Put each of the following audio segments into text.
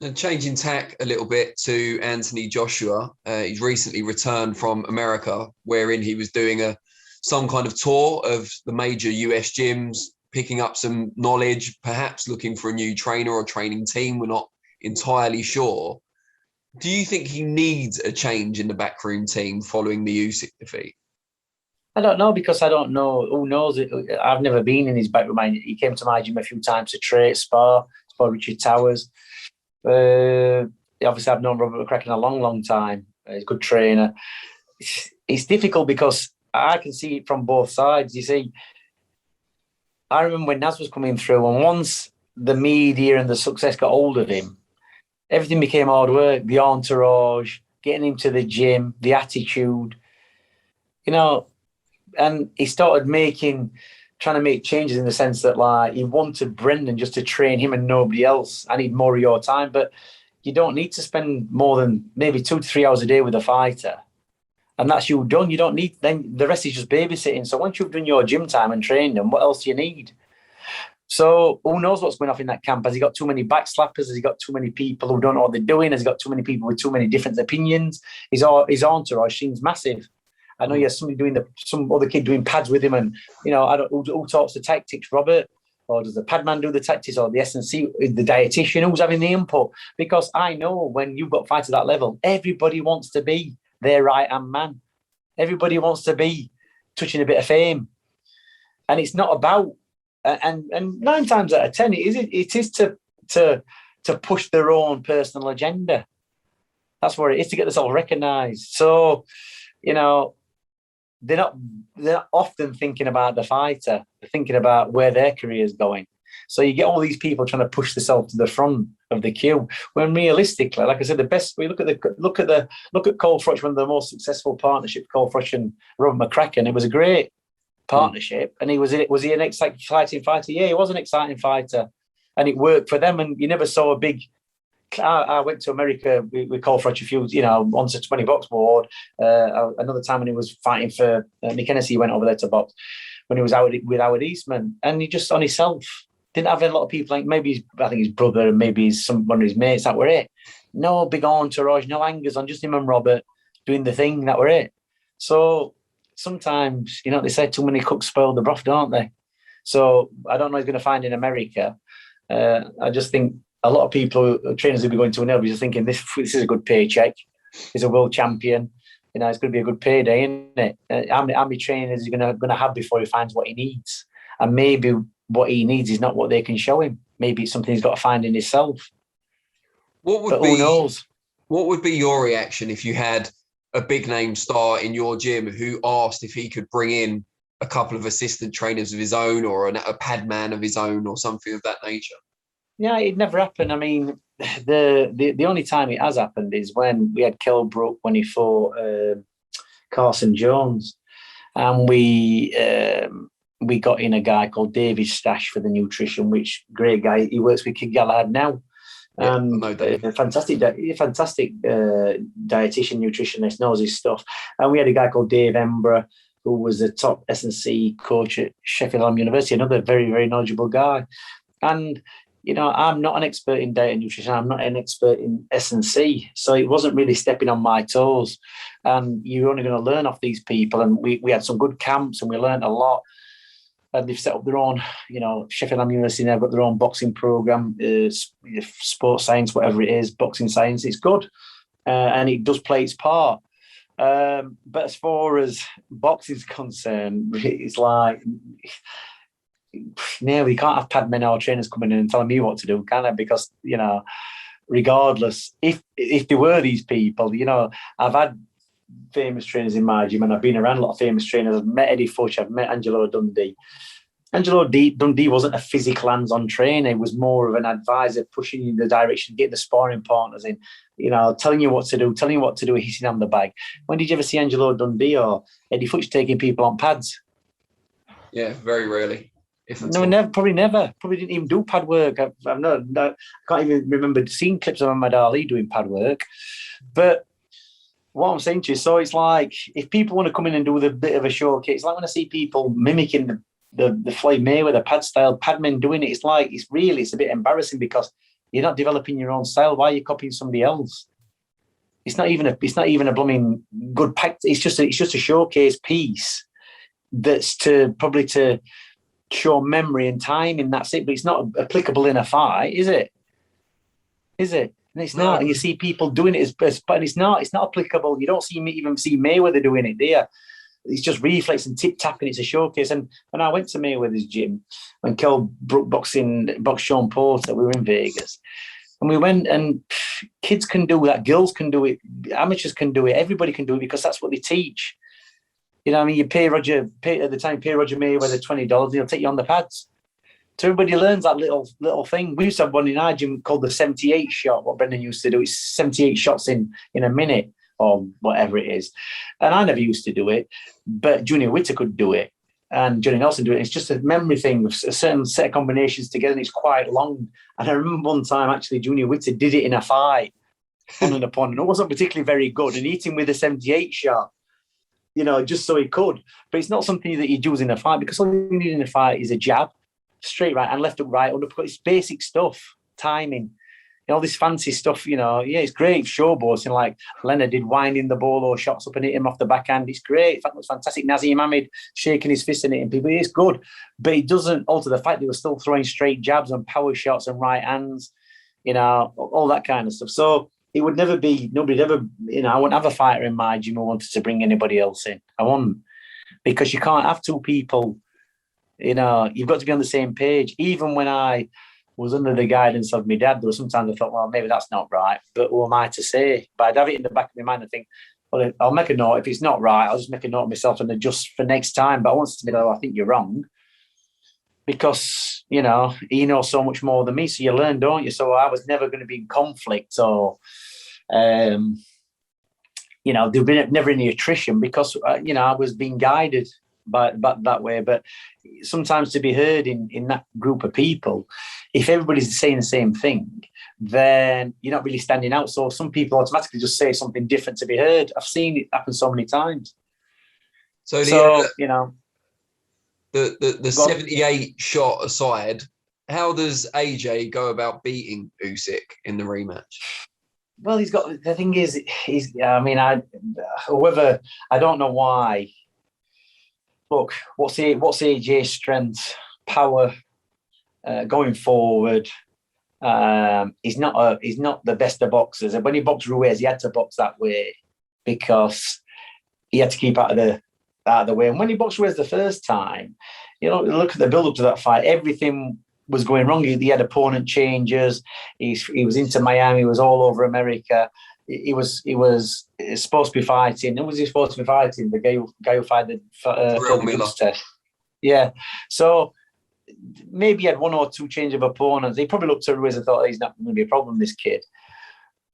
And changing tack a little bit to Anthony Joshua, he's recently returned from America, wherein he was doing some kind of tour of the major US gyms, picking up some knowledge, perhaps looking for a new trainer or training team. We're not entirely sure. Do you think he needs a change in the backroom team following the Usyk defeat? I don't know, because I don't know. Who knows it? I've never been in his backroom. He came to my gym a few times to train, spar Richard Towers. Obviously, I've known Robert McCracken a long, long time. He's a good trainer. It's difficult because I can see it from both sides. You see, I remember when Naz was coming through, and once the media and the success got hold of him, everything became hard work. The entourage, getting him to the gym, the attitude, and he started trying to make changes in the sense that, like, he wanted Brendan just to train him and nobody else. I need more of your time, but you don't need to spend more than maybe 2 to 3 hours a day with a fighter. And that's you done. You don't need, then the rest is just babysitting. So once you've done your gym time and trained them, what else do you need? So who knows what's going off in that camp? Has he got too many backslappers? Has he got too many people who don't know what they're doing? Has he got too many people with too many different opinions? His entourage seems massive. I know he has somebody some other kid doing pads with him, and who talks the tactics, Robert, or does the pad man do the tactics, or the S&C, the dietitian, who's having the input? Because I know when you've got fights at that level, everybody wants to be their right-hand man. Everybody wants to be touching a bit of fame, and it's not about. And 9 times out of 10, it is to push their own personal agenda. That's what it is, to get themselves recognised. So, they're not often thinking about the fighter. They're thinking about where their career is going. So you get all these people trying to push themselves to the front of the queue. When realistically, like I said, the best we look at Cole Froch, one of the most successful partnerships, Cole Froch and Robert McCracken. It was a great partnership, and was he an exciting fighter? Yeah, he was an exciting fighter, and it worked for them. And you never saw a big. I went to America with Cole Froch a few, once a 20 box board. Another time when he was fighting for Nick Hennessy, he went over there to box when he was out with Howard Eastman, and he just on himself didn't have a lot of people. Like maybe I think his brother and maybe one of his mates. That were it. No big entourage, no hangers on, just him and Robert doing the thing. That were it. So sometimes, they say too many cooks spoil the broth, don't they? So I don't know what he's going to find in America. I just think a lot of people, trainers who'll be going to an LB, just thinking this is a good paycheck. He's a world champion. It's going to be a good payday, isn't it? How many trainers is he going to have before he finds what he needs? And maybe what he needs is not what they can show him. Maybe it's something he's got to find in himself. Who knows? What would be your reaction if you had a big name star in your gym who asked if he could bring in a couple of assistant trainers of his own, or a pad man of his own, or something of that nature? Yeah, it never happened. I mean, the only time it has happened is when we had Kilbrook when he fought Carson Jones, and we got in a guy called David Stash for the nutrition, which great guy. He works with Kid Galahad now. A fantastic dietitian, nutritionist, knows his stuff. And we had a guy called Dave Embra, who was the top S&C coach at Sheffield University, another very, very knowledgeable guy. And I'm not an expert in diet and nutrition. I'm not an expert in S&C. So it wasn't really stepping on my toes. And you're only going to learn off these people. And we had some good camps, and we learned a lot. And they've set up their own, Sheffield University now got their own boxing program, sports science, whatever it is, boxing science. It's good. And it does play its part. But as far as boxing is concerned, it's like... No, we can't have pad men or trainers coming in and telling me what to do, can I? Because, regardless, if there were these people, I've had famous trainers in my gym, and I've been around a lot of famous trainers. I've met Eddie Fuch, I've met Angelo Dundee. Angelo Dundee wasn't a physical hands-on trainer. He was more of an advisor, pushing you in the direction, getting the sparring partners in, telling you what to do, hitting on the bag. When did you ever see Angelo Dundee or Eddie Fuch taking people on pads? Yeah, very rarely. Probably never. Probably didn't even do pad work. I can't even remember seeing clips of Ahmad Ali doing pad work. But what I'm saying to you, so it's like, if people want to come in and do a bit of a showcase, it's like when I see people mimicking the Floyd Mayweather pad style, pad men doing it, it's a bit embarrassing, because You're not developing your own style. Why are you copying somebody else? It's not even a blooming good pack. It's just a showcase piece that's probably to show memory and timing. That's it. But it's not applicable in a fight, is it? Is it? And it's not. And you see people doing it, but it's not. It's not applicable. You don't even see Mayweather doing it, do you? It's just reflex and tip tapping. It's a showcase. And when I went to Mayweather's gym, when Kell Brook boxed Sean Porter, we were in Vegas. And we went, and kids can do that. Girls can do it. Amateurs can do it. Everybody can do it because that's what they teach. You know what I mean? You pay Roger Mayweather $20 and he'll take you on the pads. So everybody learns that little thing. We used to have one in our gym called the 78 shot, what Brendan used to do. It's 78 shots in a minute or whatever it is. And I never used to do it, but Junior Witter could do it. And Johnny Nelson do it. It's just a memory thing of a certain set of combinations together, and it's quite long. And I remember one time actually Junior Witter did it in a fight on an opponent. It wasn't particularly very good, and hit him with a 78 shot, just so he could. But it's not something that you do in a fight, because all you need in a fight is a jab, straight right and left hook right, undercut. It's basic stuff, timing. All this fancy stuff, it's great showboating, like Leonard did, winding the bolo shots up and hit him off the backhand. It's great. In fact, it was fantastic. Nazim Ahmed shaking his fist and hitting people. It's good, but it doesn't alter the fact they were still throwing straight jabs and power shots and right hands, all that kind of stuff. So it would never be, nobody'd ever, I wouldn't have a fighter in my gym who wanted to bring anybody else in. I wouldn't, because you can't have two people, you've got to be on the same page. Even when I was under the guidance of my dad, there was sometimes I thought, well, maybe that's not right, but who am I to say? But I'd have it in the back of my mind and think, well, I'll make a note. If it's not right, I'll just make a note of myself and adjust for next time. But I want to be like, I think you're wrong, because, he knows so much more than me. So you learn, don't you? So I was never going to be in conflict or, there'd be never any attrition, because, I was being guided by that way. But sometimes to be heard in that group of people, if everybody's saying the same thing, then you're not really standing out. So some people automatically just say something different to be heard. I've seen it happen so many times. So the 78 shot aside, how does AJ go about beating Usyk in the rematch? Well, the thing is, I don't know why. Look, what's AJ's strength? Power, going forward. He's not the best of boxers. And when he boxed Ruiz, he had to box that way because he had to keep out of the way. And when he boxed Ruiz the first time, look at the build-up to that fight. Everything was going wrong. He had opponent changes. He was into Miami. He was all over America. He was supposed to be fighting. Who was he supposed to be fighting? The guy who fought the test. Yeah. So maybe he had one or two change of opponents. He probably looked at Ruiz and thought, he's not going to be a problem, this kid.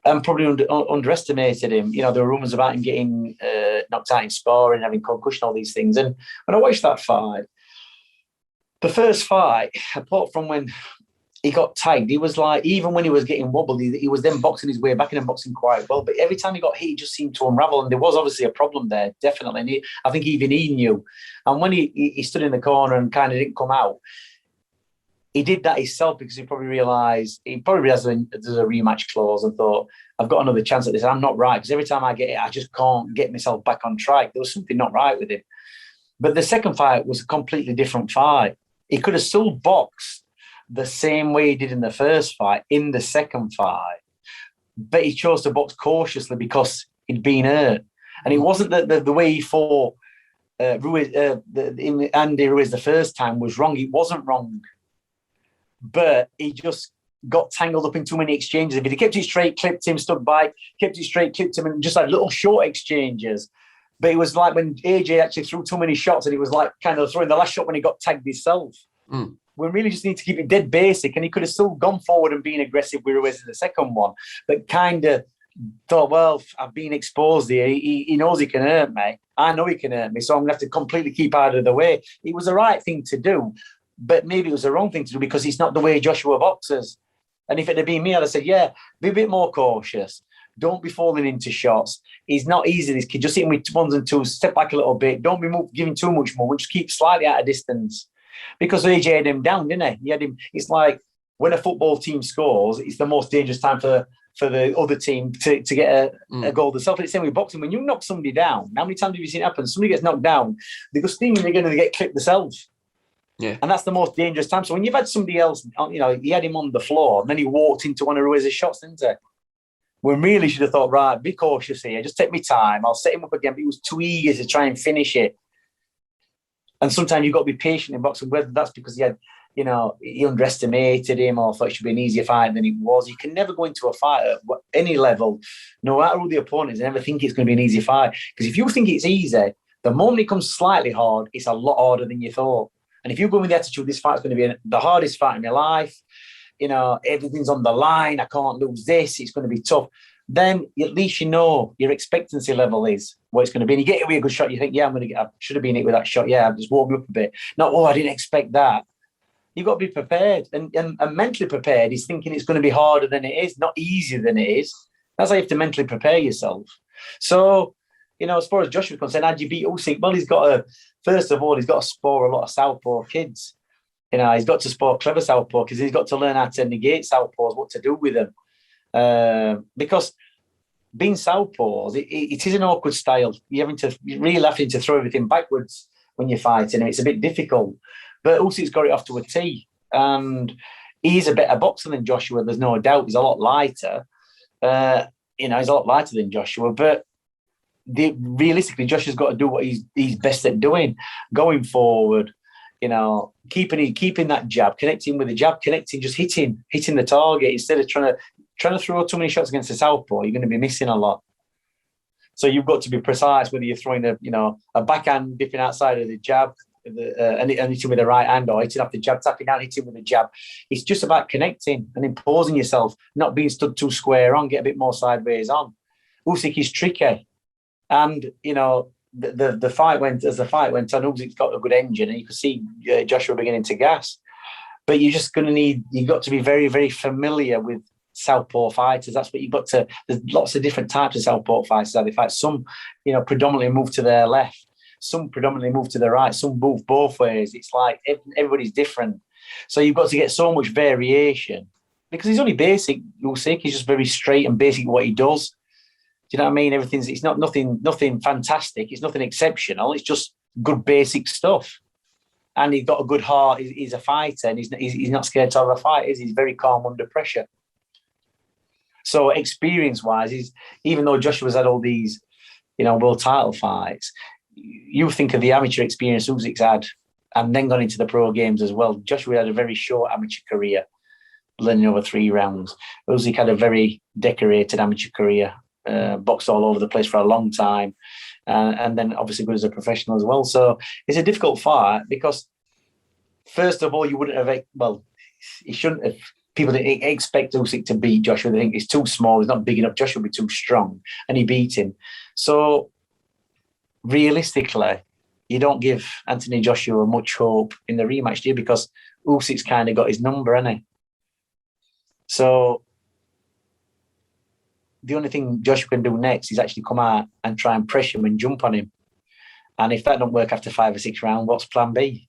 And probably underestimated him. There were rumours about him getting knocked out in sparring, having concussion, all these things. And when I watched that fight, the first fight, apart from when he got tagged, he was like, even when he was getting wobbled, he was then boxing his way back and boxing quite well. But every time he got hit, he just seemed to unravel. And there was obviously a problem there, definitely. And I think even he knew. And when he stood in the corner and kind of didn't come out, he did that himself because he probably realised there's a rematch clause and thought, I've got another chance at this. I'm not right, because every time I get it, I just can't get myself back on track. There was something not right with him. But the second fight was a completely different fight. He could have still boxed the same way he did in the first fight, in the second fight. But he chose to box cautiously because he'd been hurt. And it wasn't that the way he fought Andy Ruiz the first time was wrong. It wasn't wrong. But he just got tangled up in too many exchanges. If he kept it straight, clipped him, stood by, kept it straight, clipped him, and just had little short exchanges. But it was like when AJ actually threw too many shots, and he was like kind of throwing the last shot when he got tagged himself. We really just need to keep it dead basic. And he could have still gone forward and been aggressive with Ruiz in the second one, but kind of thought, well, I've been exposed here. He knows he can hurt me. I know he can hurt me, so I'm going to have to completely keep out of the way. It was the right thing to do, but maybe it was the wrong thing to do because it's not the way Joshua boxes. And if it had been me, I'd have said, yeah, be a bit more cautious. Don't be falling into shots. He's not easy, this kid. Just hit him with ones and twos, step back a little bit. Don't be giving too much more. Just keep slightly out of distance. Because AJ had him down, didn't he? He had him. It's like when a football team scores, it's the most dangerous time for the other team to get a goal themselves. It's the same with boxing. When you knock somebody down, how many times have you seen it happen? Somebody gets knocked down, they go steaming, they're going to get clipped themselves. Yeah. And that's the most dangerous time. So when you've had somebody else, he had him on the floor, and then he walked into one of Ruiz's shots, didn't he? We really should have thought, right, be cautious here. Just take me time. I'll set him up again. But he was too eager to try and finish it. And sometimes you've got to be patient in boxing, whether that's because he had, he underestimated him or thought it should be an easier fight than it was. You can never go into a fight at any level, no matter who the opponent is, and never think it's going to be an easy fight. Because if you think it's easy, the moment it comes slightly hard, it's a lot harder than you thought. And if you go with the attitude, this fight's going to be the hardest fight in my life, everything's on the line, I can't lose this, it's going to be tough, then at least your expectancy level is what it's going to be. And you get away a good shot, you think, I should have been hit with that shot, I've just warmed up a bit. Not, I didn't expect that. You've got to be prepared. And mentally prepared is thinking it's going to be harder than it is, not easier than it is. That's how you have to mentally prepare yourself. So, as far as Joshua's concerned, how'd you beat Usyk? Well, he's got to spore a lot of southpaw kids. He's got to spore clever southpaw because he's got to learn how to negate southpaws, what to do with them. Because being southpaws, it is an awkward style. You're really having to throw everything backwards when you're fighting, and it's a bit difficult. But Usyk's got it off to a T, and he's a better boxer than Joshua. There's no doubt. He's a lot lighter. He's a lot lighter than Joshua, but realistically, Joshua's got to do what he's best at doing, going forward. Keeping that jab, connecting with the jab, just hitting the target instead of trying to throw too many shots against the southpaw. You're going to be missing a lot. So you've got to be precise whether you're throwing a backhand dipping outside of the jab, and hitting with the right hand, or hitting off the jab, tapping out, hitting with the jab. It's just about connecting and imposing yourself, not being stood too square on, get a bit more sideways on. Usyk is tricky, and the fight went on. Usyk's got a good engine, and you could see Joshua beginning to gas. But you're just going to you've got to be very, very familiar with southpaw fighters. That's what you've got to. There's lots of different types of southpaw fighters. They fight some, predominantly move to their left. Some predominantly move to the right, some move both ways. It's like everybody's different. So you've got to get so much variation because he's only basic, Usyk. He's just very straight and basic what he does. Do you know what I mean? It's not nothing fantastic. It's nothing exceptional. It's just good basic stuff. And he's got a good heart. He's a fighter, and he's not scared to have a fight. He's very calm under pressure. So experience-wise, even though Joshua's had all these, world title fights, you think of the amateur experience Usyk's had and then gone into the pro games as well. Joshua had a very short amateur career, learning over 3 rounds. Usyk had a very decorated amateur career, boxed all over the place for a long time, and then obviously good as a professional as well. So it's a difficult fight because, first of all, you wouldn't have, he shouldn't have. People didn't expect Usyk to beat Joshua. They think he's too small, he's not big enough. Joshua would be too strong, and he beat him. So realistically, you don't give Anthony Joshua much hope in the rematch, do you? Because Usyk's kind of got his number, hasn't he? So the only thing Joshua can do next is actually come out and try and pressure him and jump on him. And if that don't work after 5 or 6 rounds, what's plan B?